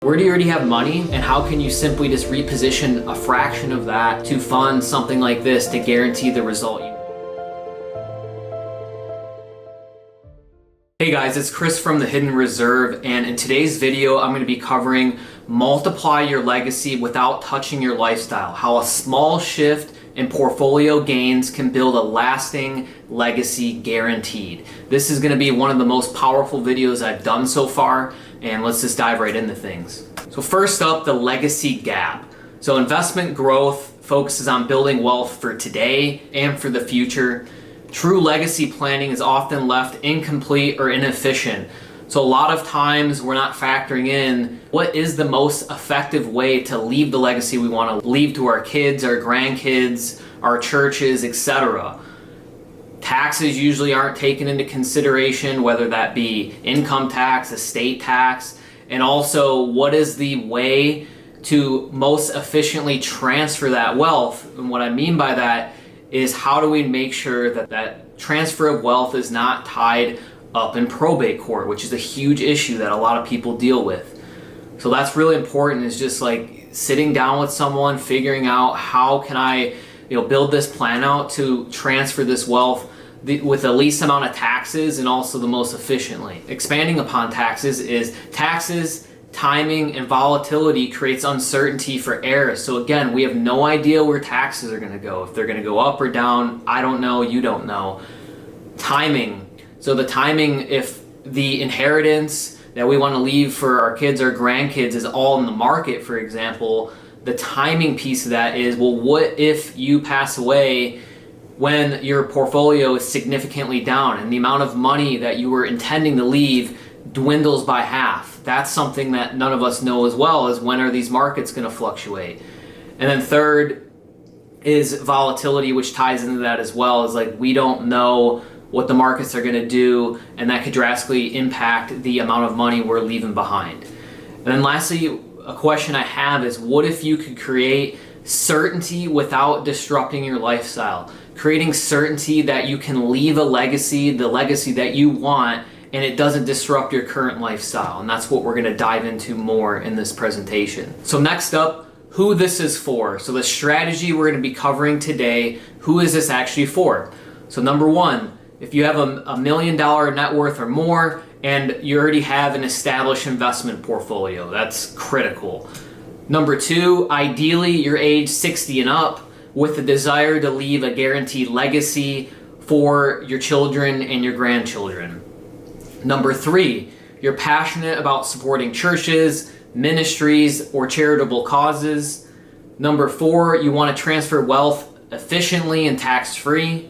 Where do you already have money, and how can you simply just reposition a fraction of that to fund something like this to guarantee the result you? Hey guys, it's Chris from the Hidden Reserve, and in today's video I'm going to be covering multiply your legacy without touching your lifestyle. How a small shift in portfolio gains can build a lasting legacy guaranteed. This is going to be one of the most powerful videos I've done so far, and let's just dive right into things. So first up, the legacy gap. So investment growth focuses on building wealth for today and for the future. True legacy planning is often left incomplete or inefficient. So a lot of times we're not factoring in what is the most effective way to leave the legacy we want to leave to our kids, our grandkids, our churches, etc. Taxes usually aren't taken into consideration, whether that be income tax, estate tax, and also what is the way to most efficiently transfer that wealth. And what I mean by that is, how do we make sure that that transfer of wealth is not tied up in probate court, which is a huge issue that a lot of people deal with. So that's really important, is just like sitting down with someone, figuring out how can I build this plan out to transfer this wealth with the least amount of taxes and also the most efficiently. Expanding upon taxes is taxes, timing, and volatility creates uncertainty for heirs. So again, we have no idea where taxes are going to go. If they're going to go up or down, I don't know, you don't know. Timing. So the timing, if the inheritance that we want to leave for our kids or grandkids is all in the market, for example, the timing piece of that is, well, what if you pass away when your portfolio is significantly down and the amount of money that you were intending to leave dwindles by half? That's something that none of us know as well, as when are these markets going to fluctuate. And then third is volatility, which ties into that as well, is like we don't know what the markets are going to do, and that could drastically impact the amount of money we're leaving behind. And then lastly, a question I have is, what if you could create certainty without disrupting your lifestyle? Creating certainty that you can leave a legacy, the legacy that you want, and it doesn't disrupt your current lifestyle. And that's what we're going to dive into more in this presentation. So next up, who this is for. So the strategy we're going to be covering today, who is this actually for? So number one, if you have a $1 million net worth or more and you already have an established investment portfolio, that's critical. Number two, ideally you're age 60 and up with the desire to leave a guaranteed legacy for your children and your grandchildren. Number three, you're passionate about supporting churches, ministries, or charitable causes. Number four, you want to transfer wealth efficiently and tax-free.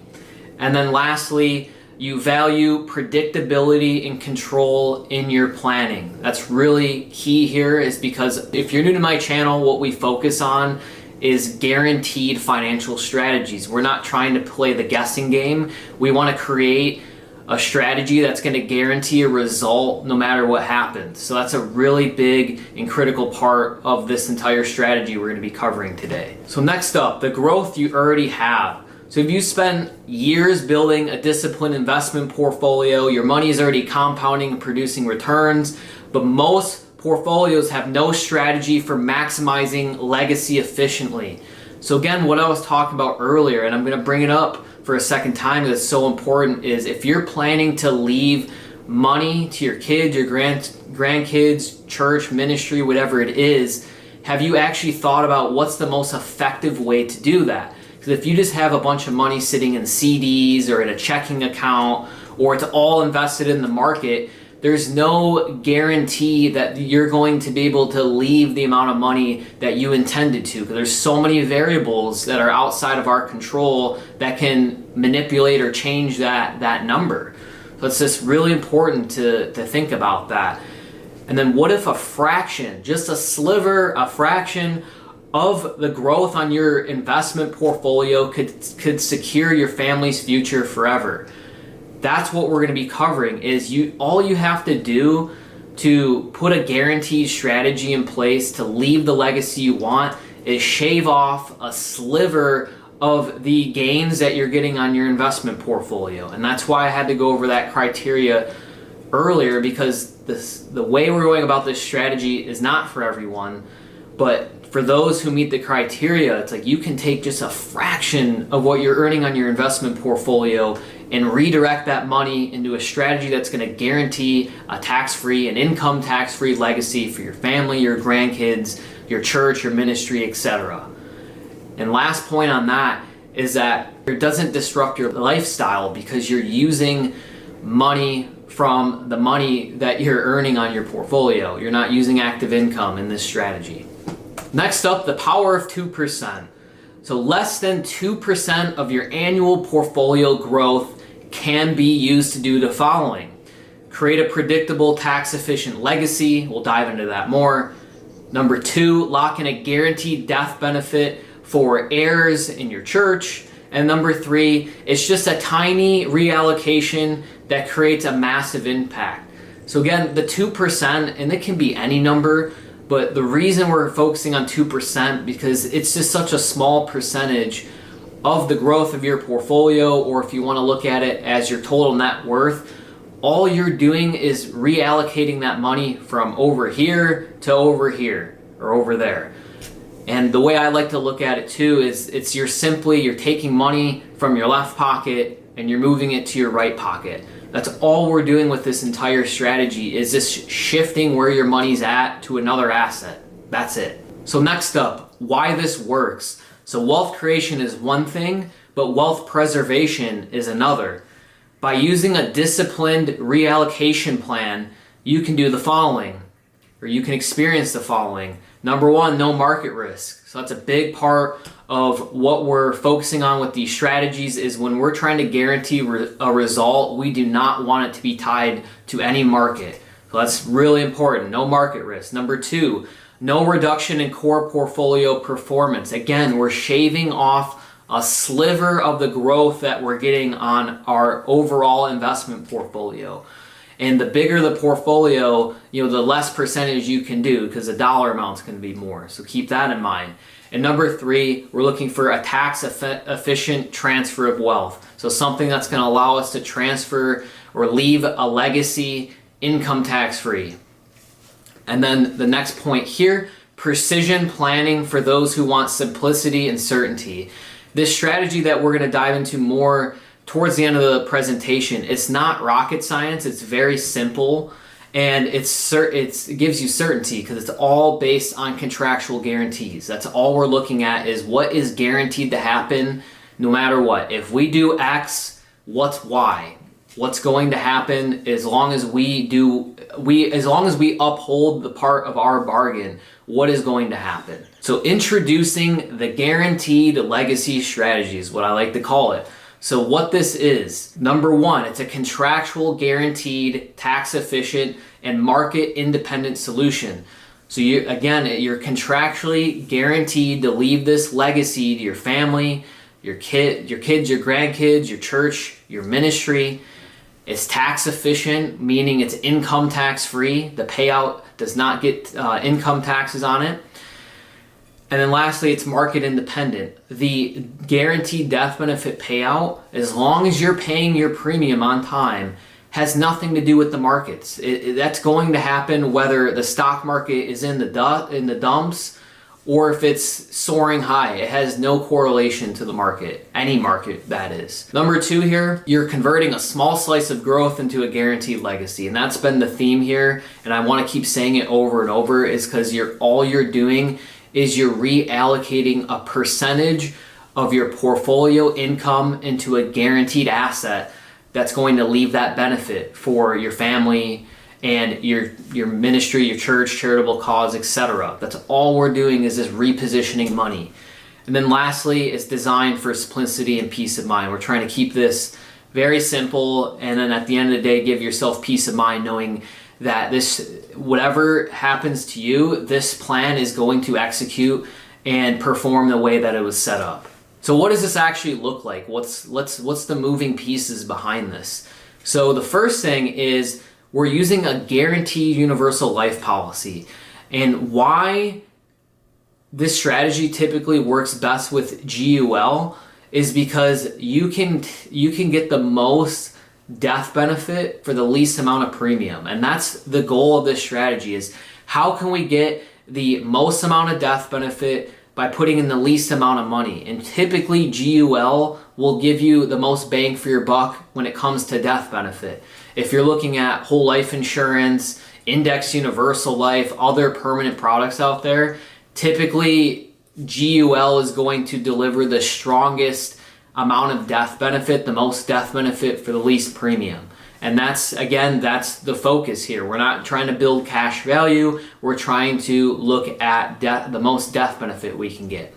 And then lastly, you value predictability and control in your planning. That's really key here, is because if you're new to my channel, what we focus on is guaranteed financial strategies. We're not trying to play the guessing game. We want to create a strategy that's going to guarantee a result no matter what happens. So that's a really big and critical part of this entire strategy we're going to be covering today. So next up, the growth you already have. So if you spend years building a disciplined investment portfolio, your money is already compounding and producing returns, but most portfolios have no strategy for maximizing legacy efficiently. So again, what I was talking about earlier, and I'm going to bring it up for a second time because it's so important, is if you're planning to leave money to your kids, your grandkids, church, ministry, whatever it is, have you actually thought about what's the most effective way to do that? Because if you just have a bunch of money sitting in CDs or in a checking account, or it's all invested in the market, there's no guarantee that you're going to be able to leave the amount of money that you intended to, because there's so many variables that are outside of our control that can manipulate or change that number. So it's just really important to think about that. And then what if a fraction, just a sliver, a fraction of the growth on your investment portfolio could secure your family's future forever? That's what we're going to be covering. Is all you have to do to put a guaranteed strategy in place to leave the legacy you want is shave off a sliver of the gains that you're getting on your investment portfolio. And that's why I had to go over that criteria earlier, because the way we're going about this strategy is not for everyone, but for those who meet the criteria, it's like you can take just a fraction of what you're earning on your investment portfolio and redirect that money into a strategy that's going to guarantee a tax-free and income tax-free legacy for your family, your grandkids, your church, your ministry, etc. And last point on that is that it doesn't disrupt your lifestyle because you're using money from the money that you're earning on your portfolio. You're not using active income in this strategy. Next up, the power of 2%. So less than 2% of your annual portfolio growth can be used to do the following. Create a predictable tax-efficient legacy. We'll dive into that more. Number 2, lock in a guaranteed death benefit for heirs in your church. And number 3, it's just a tiny reallocation that creates a massive impact. So again, the 2%, and it can be any number, but the reason we're focusing on 2% because it's just such a small percentage of the growth of your portfolio, or if you want to look at it as your total net worth, all you're doing is reallocating that money from over here to over here or over there. And the way I like to look at it too is you're taking money from your left pocket and you're moving it to your right pocket. That's all we're doing with this entire strategy is just shifting where your money's at to another asset. That's it. So next up, why this works. So wealth creation is one thing, but wealth preservation is another. By using a disciplined reallocation plan, you can do the following, or you can experience the following. Number 1, no market risk. So that's a big part of what we're focusing on with these strategies is when we're trying to guarantee a result, we do not want it to be tied to any market. So that's really important, no market risk. Number 2, no reduction in core portfolio performance. Again, we're shaving off a sliver of the growth that we're getting on our overall investment portfolio. And the bigger the portfolio, the less percentage you can do because the dollar amount's going to be more. So keep that in mind. And number 3, we're looking for a tax efficient transfer of wealth. So something that's going to allow us to transfer or leave a legacy income tax free. And then the next point here, precision planning for those who want simplicity and certainty. This strategy that we're going to dive into more towards the end of the presentation, it's not rocket science, it's very simple, and it gives you certainty because it's all based on contractual guarantees. That's all we're looking at is what is guaranteed to happen no matter what. If we do X, what's Y? What's going to happen as long as we uphold the part of our bargain, what is going to happen? So introducing the guaranteed legacy strategy is what I like to call it. So what this is, number 1, it's a contractual guaranteed, tax efficient, and market independent solution. So you're contractually guaranteed to leave this legacy to your family, your kids, your grandkids, your church, your ministry. It's tax efficient, meaning it's income tax free. The payout does not get income taxes on it. And then lastly, it's market independent. The guaranteed death benefit payout, as long as you're paying your premium on time, has nothing to do with the markets. That's going to happen whether the stock market is in the dumps or if it's soaring high. It has no correlation to the market, any market that is. Number 2 here, you're converting a small slice of growth into a guaranteed legacy. And that's been the theme here. And I want to keep saying it over and over is because all you're doing is you're reallocating a percentage of your portfolio income into a guaranteed asset that's going to leave that benefit for your family and your ministry, your church, charitable cause, etc. That's all we're doing is just repositioning money. And then lastly, it's designed for simplicity and peace of mind. We're trying to keep this very simple, and then at the end of the day, give yourself peace of mind knowing that whatever happens to you, this plan is going to execute and perform the way that it was set up. So what does this actually look like? What's the moving pieces behind this? So the first thing is we're using a guaranteed universal life policy. And why this strategy typically works best with GUL is because you can get the most death benefit for the least amount of premium. And that's the goal of this strategy, is how can we get the most amount of death benefit by putting in the least amount of money. And typically GUL will give you the most bang for your buck when it comes to death benefit. If you're looking at whole life insurance, index universal life, other permanent products out there, typically GUL is going to deliver the strongest amount of death benefit, the most death benefit for the least premium. And that's, again, that's the focus here. We're not trying to build cash value. We're trying to look at the most death benefit we can get.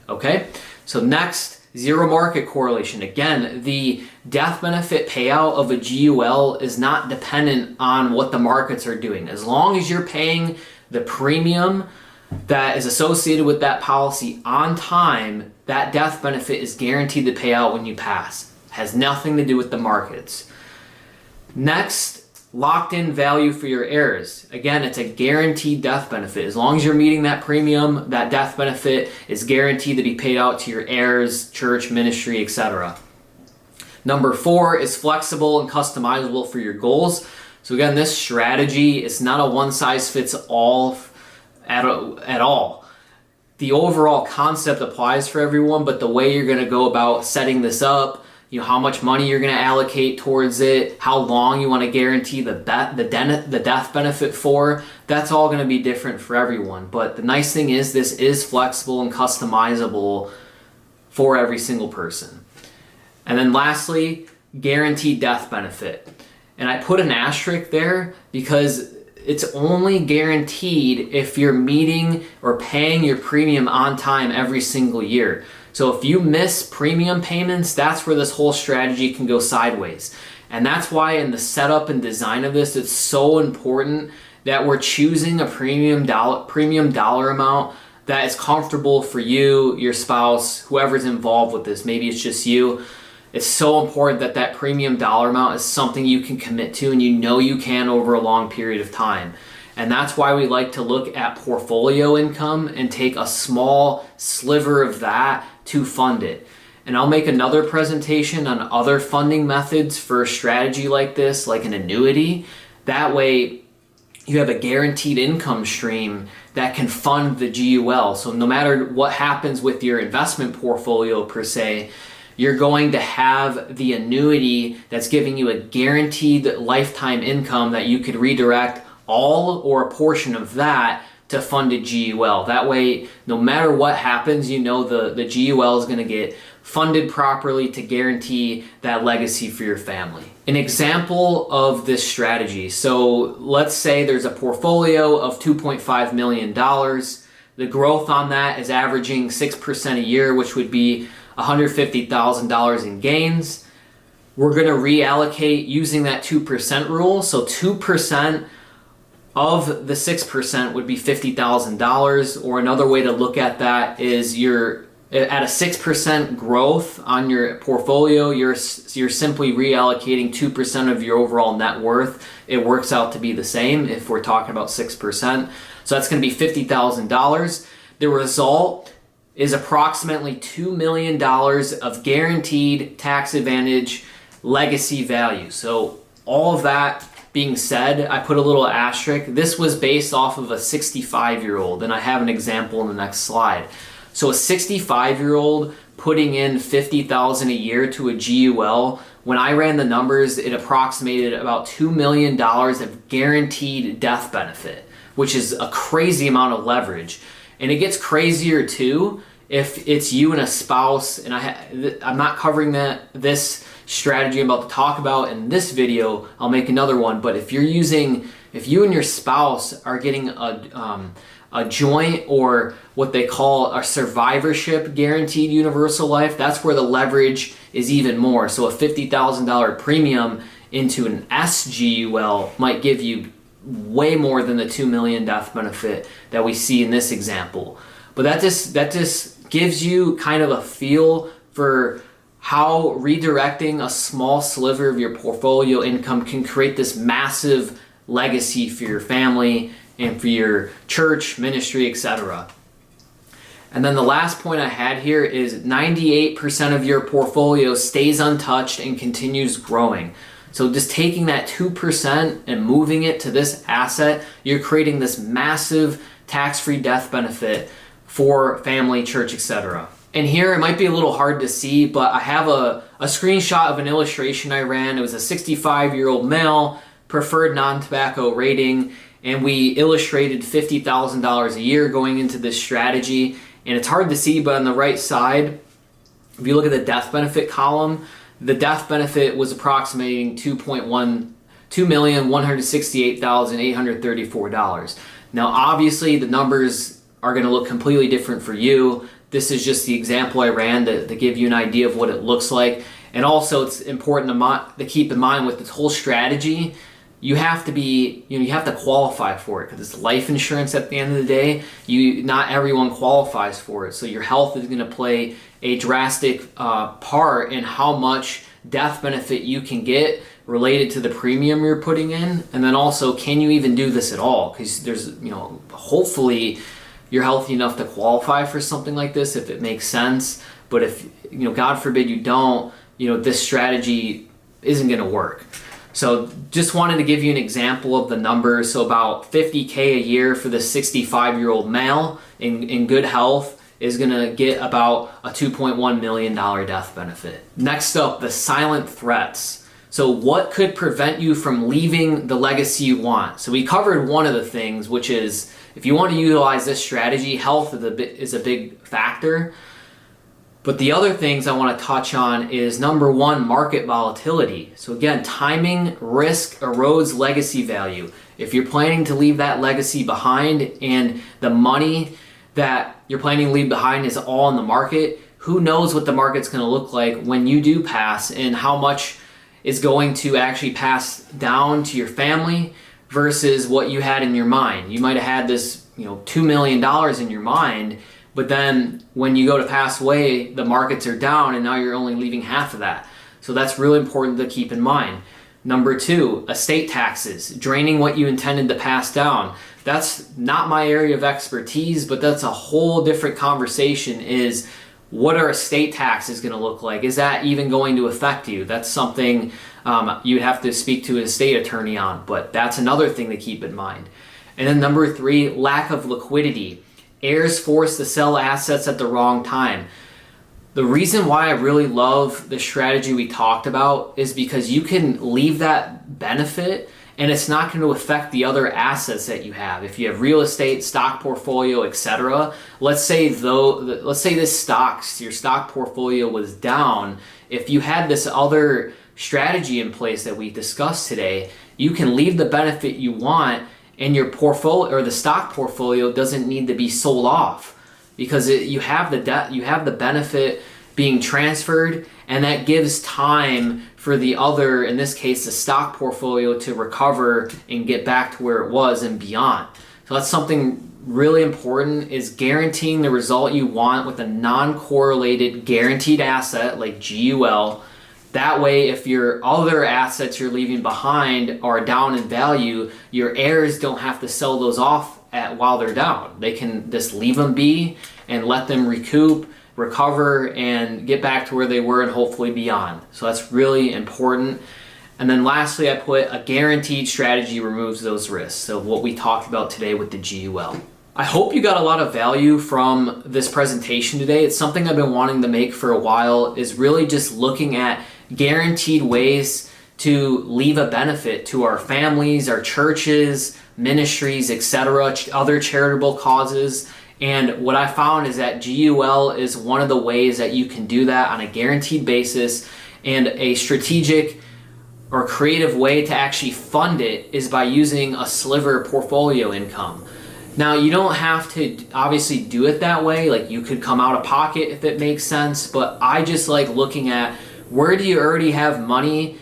Okay, so next, zero market correlation. Again, the death benefit payout of a GUL is not dependent on what the markets are doing. As long as you're paying the premium that is associated with that policy on time, that death benefit is guaranteed to pay out when you pass. It has nothing to do with the markets. Next, locked in value for your heirs. Again, it's a guaranteed death benefit. As long as you're meeting that premium, that death benefit is guaranteed to be paid out to your heirs, church, ministry, etc. Number 4 is flexible and customizable for your goals. So again, this strategy is not a one-size-fits-all at all. The overall concept applies for everyone, but the way you're going to go about setting this up, how much money you're going to allocate towards it, how long you want to guarantee the death benefit for, that's all going to be different for everyone. But the nice thing is this is flexible and customizable for every single person. And then lastly, guaranteed death benefit. And I put an asterisk there because it's only guaranteed if you're meeting or paying your premium on time every single year. So if you miss premium payments, that's where this whole strategy can go sideways. And that's why in the setup and design of this, it's so important that we're choosing a premium dollar amount that is comfortable for you, your spouse, whoever's involved with this. Maybe it's just you. It's so important that that premium dollar amount is something you can commit to and you can over a long period of time. And that's why we like to look at portfolio income and take a small sliver of that to fund it. And I'll make another presentation on other funding methods for a strategy like this, like an annuity. That way you have a guaranteed income stream that can fund the GUL. So no matter what happens with your investment portfolio per se, you're going to have the annuity that's giving you a guaranteed lifetime income that you could redirect all or a portion of that to fund a GUL. That way, no matter what happens, the GUL is going to get funded properly to guarantee that legacy for your family. An example of this strategy. So let's say there's a portfolio of $2.5 million. The growth on that is averaging 6% a year, which would be $150,000 in gains. We're going to reallocate using that 2% rule. So 2% of the 6% would be $50,000, or another way to look at that is you're at a 6% growth on your portfolio, you're simply reallocating 2% of your overall net worth. It works out to be the same if we're talking about 6%. So that's going to be $50,000. The result is approximately $2 million of guaranteed tax advantage legacy value. So all of that being said, I put a little asterisk. This was based off of a 65-year-old, and I have an example in the next slide. So a 65-year-old putting in $50,000 a year to a GUL, when I ran the numbers, it approximated about $2 million of guaranteed death benefit, which is a crazy amount of leverage. And it gets crazier too if it's you and a spouse, and I'm not covering this strategy I'm about to talk about in this video. I'll make another one, but if you and your spouse are getting a joint, or what they call a survivorship guaranteed universal life, that's where the leverage is even more. So a $50,000 premium into an SGUL might give you way more than the $2 million death benefit that we see in this example. But that just gives you kind of a feel for how redirecting a small sliver of your portfolio income can create this massive legacy for your family and for your church, ministry, etc. And then the last point I had here is 98% of your portfolio stays untouched and continues growing. So just taking that 2% and moving it to this asset, you're creating this massive tax-free death benefit for family, church, etc. And here it might be a little hard to see, but I have a screenshot of an illustration I ran. It was a 65-year-old male, preferred non-tobacco rating, and we illustrated $50,000 a year going into this strategy. And it's hard to see, but on the right side, if you look at the death benefit column, the death benefit was approximating $2,168,834. Now, obviously, the numbers are going to look completely different for you. This is just the example I ran to give you an idea of what it looks like. And also, it's important to keep in mind with this whole strategy, you have to be, you have to qualify for it, because it's life insurance at the end of the day. Not everyone qualifies for it. So your health is going to play a drastic part in how much death benefit you can get related to the premium you're putting in. And then also, can you even do this at all? Because there's, hopefully you're healthy enough to qualify for something like this if it makes sense. But if, God forbid you don't, this strategy isn't going to work. So just wanted to give you an example of the numbers. So about $50K a year for the 65-year-old male in good health is going to get about a $2.1 million death benefit. Next up, the silent threats. So what could prevent you from leaving the legacy you want? So we covered one of the things, which is if you want to utilize this strategy, health is a big factor. But the other things I want to touch on is number one, market volatility. So again, timing risk erodes legacy value. If you're planning to leave that legacy behind and the money that you're planning to leave behind is all in the market, who knows what the market's going to look like when you do pass, and how much is going to actually pass down to your family versus what you had in your mind. You might have had this, $2 million in your mind, but then when you go to pass away, the markets are down and now you're only leaving half of that. So that's really important to keep in mind. Number two, estate taxes, draining what you intended to pass down. That's not my area of expertise, but that's a whole different conversation, is what are estate taxes going to look like? Is that even going to affect you? That's something you'd have to speak to an estate attorney on, but that's another thing to keep in mind. And then number three, lack of liquidity. Heirs forced to sell assets at the wrong time. The reason why I really love the strategy we talked about is because you can leave that benefit and it's not going to affect the other assets that you have. If you have real estate, stock portfolio, etc. Let's say this your stock portfolio was down. If you had this other strategy in place that we discussed today, you can leave the benefit you want, and your portfolio or the stock portfolio doesn't need to be sold off, because you have the benefit being transferred, and that gives time for the other, in this case the stock portfolio, to recover and get back to where it was and beyond. So that's something really important, is guaranteeing the result you want with a non-correlated guaranteed asset like GUL. That way, if your other assets you're leaving behind are down in value, your heirs don't have to sell those off while they're down. They can just leave them be and let them recoup, recover, and get back to where they were and hopefully beyond. So that's really important. And then lastly, I put a guaranteed strategy removes those risks. So what we talked about today with the GUL. I hope you got a lot of value from this presentation today. It's something I've been wanting to make for a while, is really just looking at guaranteed ways to leave a benefit to our families, our churches, ministries, etc., other charitable causes. And what I found is that GUL is one of the ways that you can do that on a guaranteed basis, and a strategic or creative way to actually fund it is by using a sliver portfolio income. Now, you don't have to obviously do it that way. Like, you could come out of pocket if it makes sense, but I just like looking at where do you already have money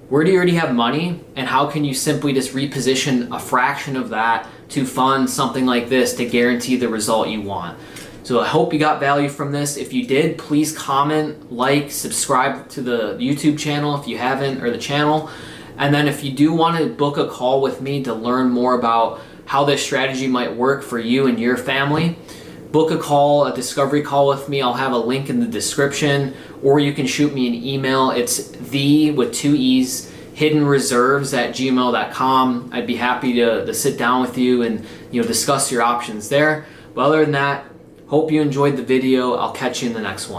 and how can you simply just reposition a fraction of that to fund something like this to guarantee the result you want. So I hope you got value from this. If you did, please comment, like, subscribe to the YouTube channel if you haven't, or the channel. And then if you do want to book a call with me to learn more about how this strategy might work for you and your family, book a discovery call with me. I'll have a link in the description, or you can shoot me an email. It's with 2 E's, hiddenreserves@gmail.com. I'd be happy to sit down with you and discuss your options there. But other than that, hope you enjoyed the video. I'll catch you in the next one.